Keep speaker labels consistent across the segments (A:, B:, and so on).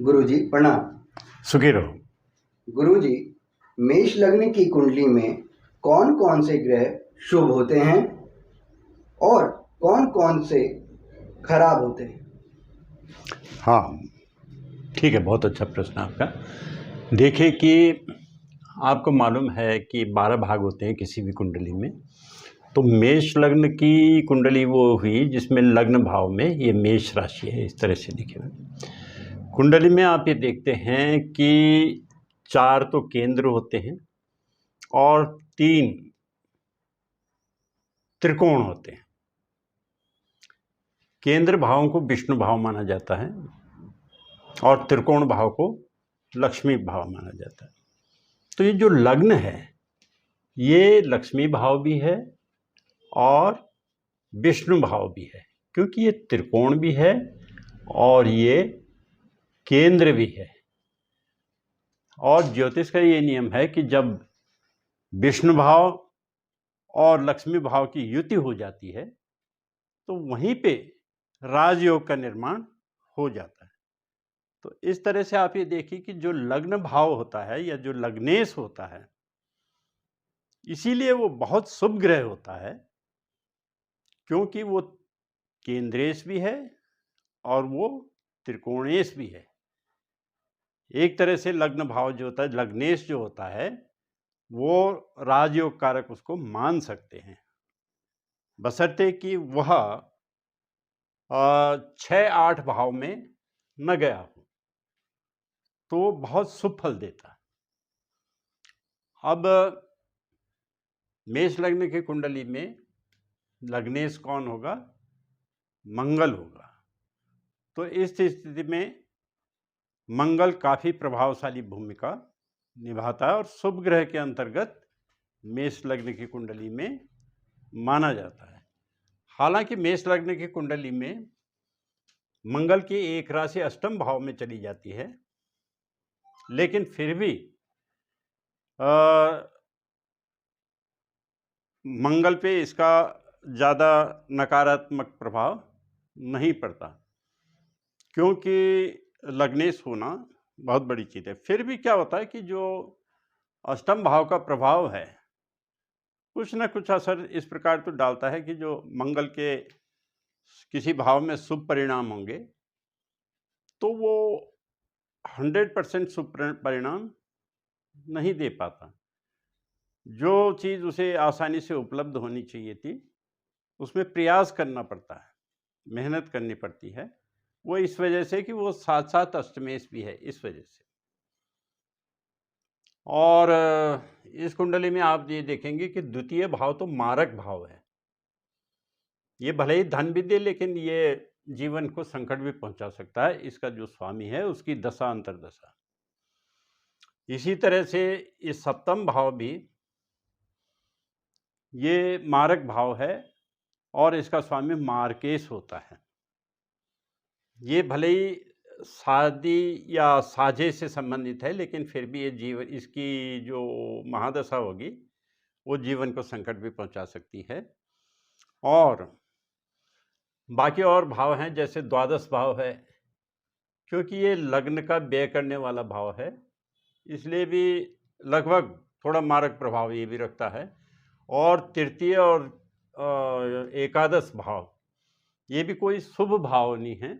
A: गुरुजी प्रणाम।
B: सुखी रहो।
A: गुरुजी, मेष लग्न की कुंडली में कौन कौन से ग्रह शुभ होते हैं और कौन कौन से खराब होते हैं?
B: हाँ, ठीक है, बहुत अच्छा प्रश्न आपका। देखिए कि आपको मालूम है कि 12 भाग होते हैं किसी भी कुंडली में। तो मेष लग्न की कुंडली वो हुई जिसमें लग्न भाव में ये मेष राशि है। इस तरह से देखिए, कुंडली में आप ये देखते हैं कि 4 तो केंद्र होते हैं और 3 त्रिकोण होते हैं। केंद्र भावों को विष्णु भाव माना जाता है और त्रिकोण भाव को लक्ष्मी भाव माना जाता है। तो ये जो लग्न है ये लक्ष्मी भाव भी है और विष्णु भाव भी है, क्योंकि ये त्रिकोण भी है और ये केंद्र भी है। और ज्योतिष का ये नियम है कि जब विष्णु भाव और लक्ष्मी भाव की युति हो जाती है तो वहीं पे राजयोग का निर्माण हो जाता है। तो इस तरह से आप ये देखिए कि जो लग्न भाव होता है या जो लग्नेश होता है, इसीलिए वो बहुत शुभ ग्रह होता है, क्योंकि वो केंद्रेश भी है और वो त्रिकोणेश भी है। एक तरह से लग्न भाव जो होता है, लग्नेश जो होता है, वो राजयोग कारक उसको मान सकते हैं, बशर्ते कि वह 6-8 भाव में न गया हो, तो बहुत शुभ फल देता है। अब मेष लग्न की कुंडली में लग्नेश कौन होगा? मंगल होगा। तो इस स्थिति में मंगल काफी प्रभावशाली भूमिका निभाता है और शुभ ग्रह के अंतर्गत मेष लग्न की कुंडली में माना जाता है। हालांकि मेष लग्न की कुंडली में मंगल की एक राशि अष्टम भाव में चली जाती है, लेकिन फिर भी मंगल पे इसका ज़्यादा नकारात्मक प्रभाव नहीं पड़ता, क्योंकि लग्नेश होना बहुत बड़ी चीज़ है। फिर भी क्या होता है कि जो अष्टम भाव का प्रभाव है, कुछ ना कुछ असर इस प्रकार तो डालता है कि जो मंगल के किसी भाव में शुभ परिणाम होंगे तो वो 100% शुभ परिणाम नहीं दे पाता। जो चीज़ उसे आसानी से उपलब्ध होनी चाहिए थी, उसमें प्रयास करना पड़ता है, मेहनत करनी पड़ती है। वो इस वजह से कि वो साथ साथ अष्टमेश भी है, इस वजह से। और इस कुंडली में आप ये देखेंगे कि द्वितीय भाव तो मारक भाव है। ये भले ही धन भी दे, लेकिन ये जीवन को संकट भी पहुंचा सकता है। इसका जो स्वामी है उसकी दशा अंतर्दशा। इसी तरह से इस सप्तम भाव भी ये मारक भाव है और इसका स्वामी मार्केश होता है। ये भले ही शादी या साझे से संबंधित है, लेकिन फिर भी ये जीवन, इसकी जो महादशा होगी वो जीवन को संकट भी पहुंचा सकती है। और बाकी और भाव हैं, जैसे द्वादश भाव है, क्योंकि ये लग्न का व्यय करने वाला भाव है, इसलिए भी लगभग थोड़ा मारक प्रभाव ये भी रखता है। और तृतीय और एकादश भाव ये भी कोई शुभ भाव नहीं है,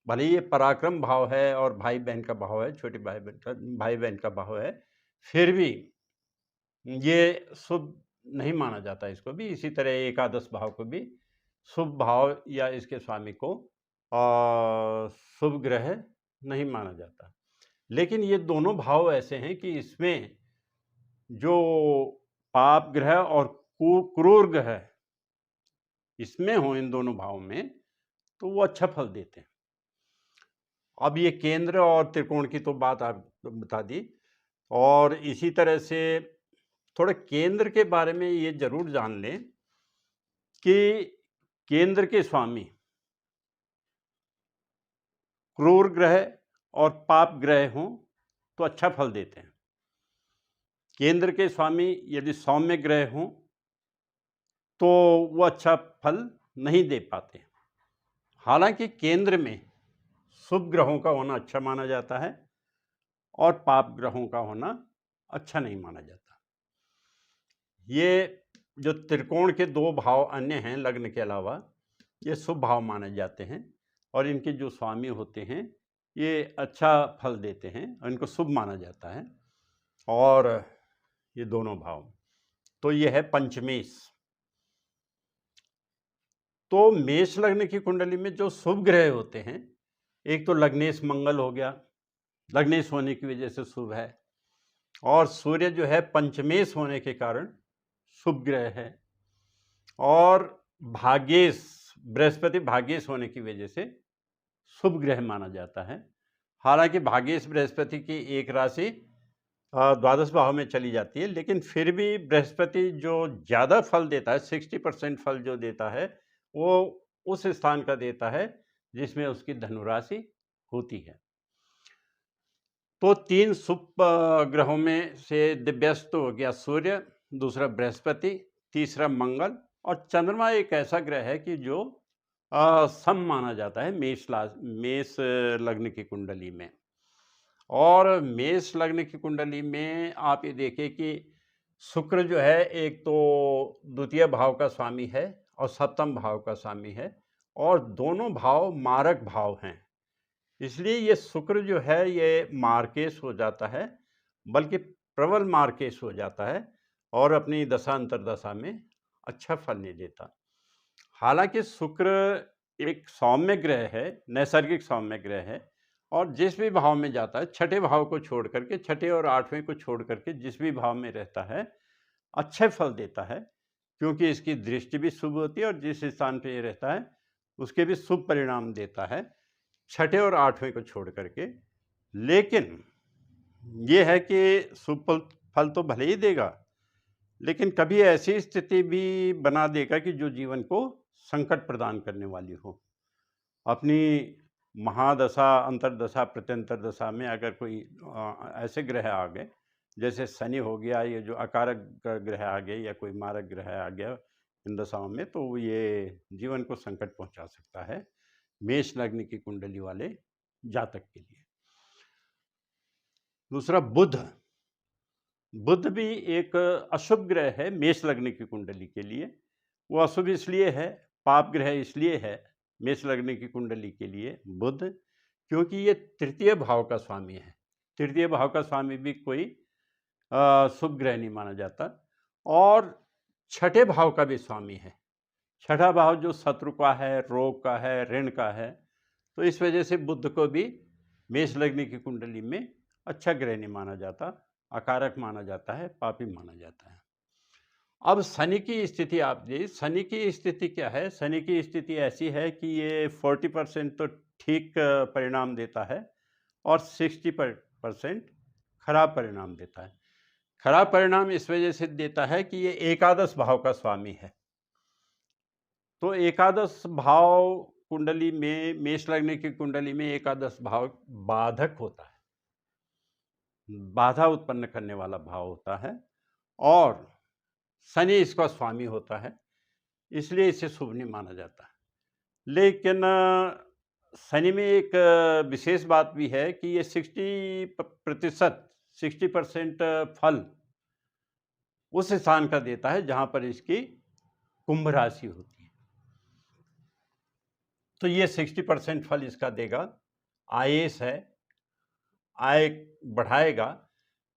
B: भले ये पराक्रम भाव है और भाई बहन का भाव है, छोटे भाई बहन का भाव है, फिर भी ये शुभ नहीं माना जाता इसको भी। इसी तरह एकादश भाव को भी शुभ भाव या इसके स्वामी को शुभ ग्रह नहीं माना जाता। लेकिन ये दोनों भाव ऐसे हैं कि इसमें जो पाप ग्रह और क्रूर ग्रह इसमें हो, इन दोनों भाव में, तो वो अच्छा फल देते हैं। अब ये केंद्र और त्रिकोण की तो बात आप बता दी, और इसी तरह से थोड़ा केंद्र के बारे में ये जरूर जान लें कि केंद्र के स्वामी क्रूर ग्रह और पाप ग्रह हों तो अच्छा फल देते हैं। केंद्र के स्वामी यदि सौम्य ग्रह हों तो वो अच्छा फल नहीं दे पाते। हालांकि केंद्र में शुभ ग्रहों का होना अच्छा माना जाता है और पाप ग्रहों का होना अच्छा नहीं माना जाता। ये जो त्रिकोण के 2 भाव अन्य हैं लग्न के अलावा, ये शुभ भाव माने जाते हैं और इनके जो स्वामी होते हैं ये अच्छा फल देते हैं और इनको शुभ माना जाता है। और ये दोनों भाव, तो ये है पंचमेश। तो मेष लग्न की कुंडली में जो शुभ ग्रह होते हैं, एक तो लग्नेश मंगल हो गया, लग्नेश होने की वजह से शुभ है, और सूर्य जो है पंचमेश होने के कारण शुभ ग्रह है, और भाग्येश बृहस्पति भाग्येश होने की वजह से शुभ ग्रह माना जाता है। हालांकि भाग्येश बृहस्पति की एक राशि द्वादश भाव में चली जाती है, लेकिन फिर भी बृहस्पति जो ज़्यादा फल देता है, 60% फल जो देता है, वो उस स्थान का देता है जिसमें उसकी धनुराशि होती है। तो 3 शुभ ग्रहों में से दिव्यस्त हो गया सूर्य, दूसरा बृहस्पति, तीसरा मंगल, और चंद्रमा एक ऐसा ग्रह है कि जो सम माना जाता है मेष लग्न की कुंडली में। और मेष लग्न की कुंडली में आप ये देखिए कि शुक्र जो है एक तो द्वितीय भाव का स्वामी है और सप्तम भाव का स्वामी है, और दोनों भाव मारक भाव हैं। इसलिए ये शुक्र जो है ये मार्केश हो जाता है, बल्कि प्रबल मार्केश हो जाता है, और अपनी दशा अंतर्दशा में अच्छा फल नहीं देता। हालांकि शुक्र एक सौम्य ग्रह है, नैसर्गिक सौम्य ग्रह है, और जिस भी भाव में जाता है, छठे भाव को छोड़ करके, छठे और आठवें को छोड़ करके जिस भी भाव में रहता है अच्छे फल देता है, क्योंकि इसकी दृष्टि भी शुभ होती है और जिस स्थान पे ये रहता है उसके भी शुभ परिणाम देता है, छठे और आठवें को छोड़ करके। लेकिन ये है कि शुभ फल तो भले ही देगा, लेकिन कभी ऐसी स्थिति भी बना देगा कि जो जीवन को संकट प्रदान करने वाली हो। अपनी महादशा, अंतर्दशा, प्रत्यंतर दशा में अगर कोई ऐसे ग्रह आ गए, जैसे शनि हो गया, ये जो अकारक ग्रह आ गए, या कोई मारक ग्रह आ गया इन दशाओं में, तो ये जीवन को संकट पहुंचा सकता है मेष लग्न की कुंडली वाले जातक के लिए। दूसरा बुध भी एक अशुभ ग्रह है मेष लग्न की कुंडली के लिए। वो अशुभ इसलिए है, पाप ग्रह इसलिए है मेष लग्न की कुंडली के लिए बुध, क्योंकि ये तृतीय भाव का स्वामी है। तृतीय भाव का स्वामी भी कोई शुभ ग्रह नहीं माना जाता, और छठे भाव का भी स्वामी है। छठा भाव जो शत्रु का है, रोग का है, ऋण का है, तो इस वजह से बुध को भी मेष लग्न की कुंडली में अच्छा ग्रह नहीं माना जाता, अकारक माना जाता है, पापी माना जाता है। अब शनि की स्थिति आप देखिए, शनि की स्थिति क्या है? शनि की स्थिति ऐसी है कि ये 40% तो ठीक परिणाम देता है और 60% खराब परिणाम देता है। खराब परिणाम इस वजह से देता है कि ये एकादश भाव का स्वामी है। तो एकादश भाव कुंडली में, मेष लग्न की कुंडली में एकादश भाव बाधक होता है, बाधा उत्पन्न करने वाला भाव होता है, और शनि इसका स्वामी होता है, इसलिए इसे शुभ नहीं माना जाता। लेकिन शनि में एक विशेष बात भी है कि ये 60% फल उस स्थान का देता है जहां पर इसकी कुंभ राशि होती है। तो ये 60% फल इसका देगा, आयेश है, आय बढ़ाएगा।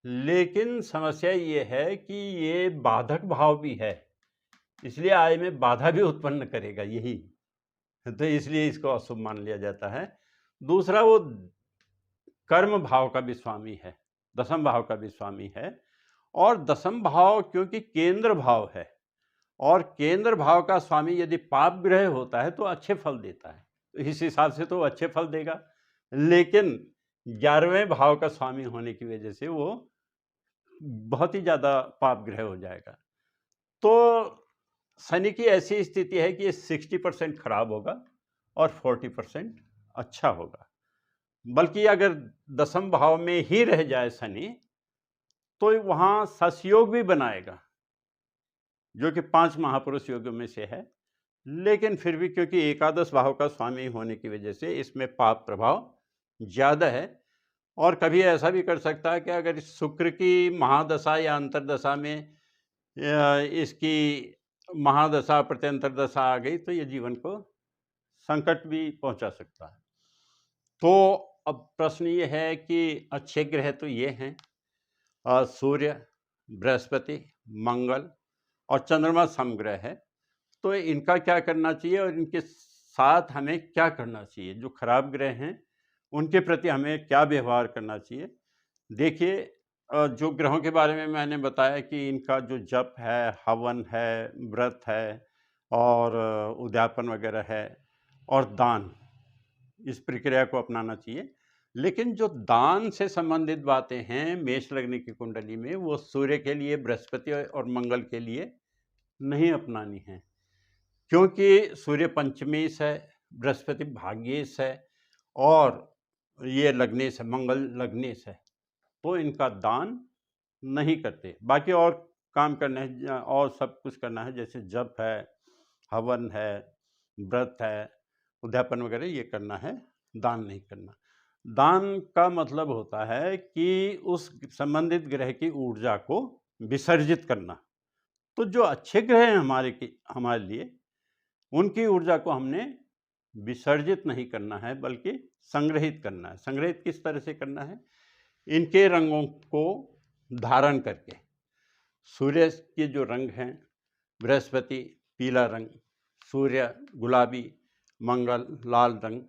B: लेकिन समस्या ये है कि ये बाधक भाव भी है, इसलिए आय में बाधा भी उत्पन्न करेगा यही, तो इसलिए इसको अशुभ मान लिया जाता है। दूसरा, वो कर्म भाव का भी स्वामी है, दसम भाव का भी स्वामी है, और दसम भाव क्योंकि केंद्र भाव है, और केंद्र भाव का स्वामी यदि पाप ग्रह होता है तो अच्छे फल देता है, तो इस हिसाब से तो अच्छे फल देगा। लेकिन 11वें भाव का स्वामी होने की वजह से वो बहुत ही ज़्यादा पाप ग्रह हो जाएगा। तो शनि की ऐसी स्थिति है कि ये 60% खराब होगा और 40% अच्छा होगा। बल्कि अगर दसम भाव में ही रह जाए शनि, तो वहाँ ससयोग भी बनाएगा, जो कि 5 महापुरुष योगों में से है। लेकिन फिर भी क्योंकि एकादश भाव का स्वामी होने की वजह से इसमें पाप प्रभाव ज़्यादा है। और कभी ऐसा भी कर सकता है कि अगर शुक्र की महादशा या अंतर्दशा में इसकी महादशा प्रत्यंतरदशा आ गई तो ये जीवन को संकट भी पहुंचा सकता है। तो अब प्रश्न ये है कि अच्छे ग्रह तो ये हैं सूर्य, बृहस्पति, मंगल और चंद्रमा समग्रह है। तो इनका क्या करना चाहिए और इनके साथ हमें क्या करना चाहिए? जो खराब ग्रह हैं उनके प्रति हमें क्या व्यवहार करना चाहिए? देखिए, जो ग्रहों के बारे में मैंने बताया कि इनका जो जप है, हवन है, व्रत है और उद्यापन वगैरह है और दान, इस प्रक्रिया को अपनाना चाहिए। लेकिन जो दान से संबंधित बातें हैं मेष लग्न की कुंडली में, वो सूर्य के लिए, बृहस्पति और मंगल के लिए नहीं अपनानी है, क्योंकि सूर्य पंचमेश है, बृहस्पति भाग्येश है और ये लग्नेश है, मंगल लग्नेश है। तो इनका दान नहीं करते। बाकी और काम करना है और सब कुछ करना है, जैसे जप है, हवन है, व्रत है, उद्यापन वगैरह ये करना है, दान नहीं करना। दान का मतलब होता है कि उस संबंधित ग्रह की ऊर्जा को विसर्जित करना। तो जो अच्छे ग्रह हैं हमारे लिए, उनकी ऊर्जा को हमने विसर्जित नहीं करना है बल्कि संग्रहित करना है। संग्रहित किस तरह से करना है? इनके रंगों को धारण करके। सूर्य के जो रंग हैं, बृहस्पति पीला रंग, सूर्य गुलाबी, मंगल लाल रंग,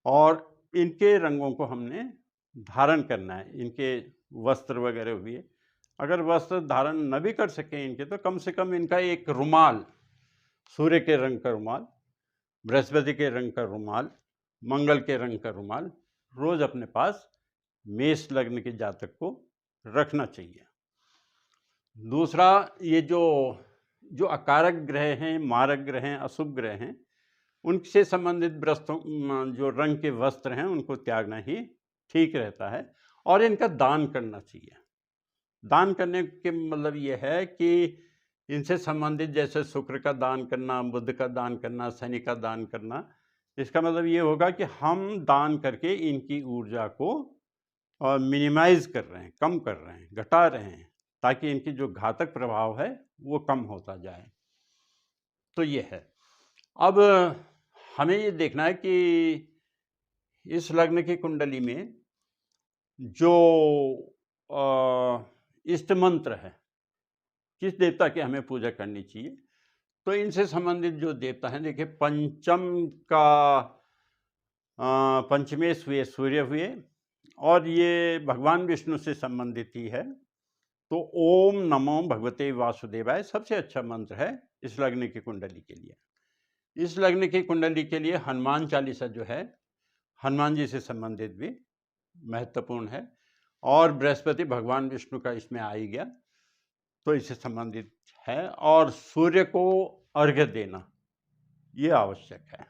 B: और इनके रंगों को हमने धारण करना है। इनके वस्त्र वगैरह हुए, अगर वस्त्र धारण न भी कर सकें इनके, तो कम से कम इनका एक रुमाल, सूर्य के रंग का रुमाल, बृहस्पति के रंग का रुमाल, मंगल के रंग का रुमाल रोज अपने पास मेष लग्न के जातक को रखना चाहिए। दूसरा, ये जो अकारक ग्रह हैं, मारक ग्रह हैं, अशुभ ग्रह हैं, उनसे संबंधित जो रंग के वस्त्र हैं उनको त्यागना ही ठीक रहता है और इनका दान करना चाहिए। दान करने के मतलब ये है कि इनसे संबंधित जैसे शुक्र का दान करना, बुध का दान करना, शनि का दान करना, इसका मतलब ये होगा कि हम दान करके इनकी ऊर्जा को मिनिमाइज कर रहे हैं, कम कर रहे हैं, घटा रहे हैं, ताकि इनकी जो घातक प्रभाव है वो कम होता जाए। तो ये है। अब हमें ये देखना है कि इस लग्न की कुंडली में जो इष्ट मंत्र है, किस देवता की हमें पूजा करनी चाहिए, तो इनसे संबंधित जो देवता हैं, देखिए पंचम का पंचमेश हुए सूर्य हुए और ये भगवान विष्णु से संबंधित ही है। तो ओम नमो भगवते वासुदेवाय सबसे अच्छा मंत्र है इस लग्न की कुंडली के लिए। इस लग्न की कुंडली के लिए हनुमान चालीसा जो है, हनुमान जी से संबंधित भी महत्वपूर्ण है और बृहस्पति भगवान विष्णु का इसमें आ ही गया तो इससे संबंधित है, और सूर्य को अर्घ्य देना ये आवश्यक है।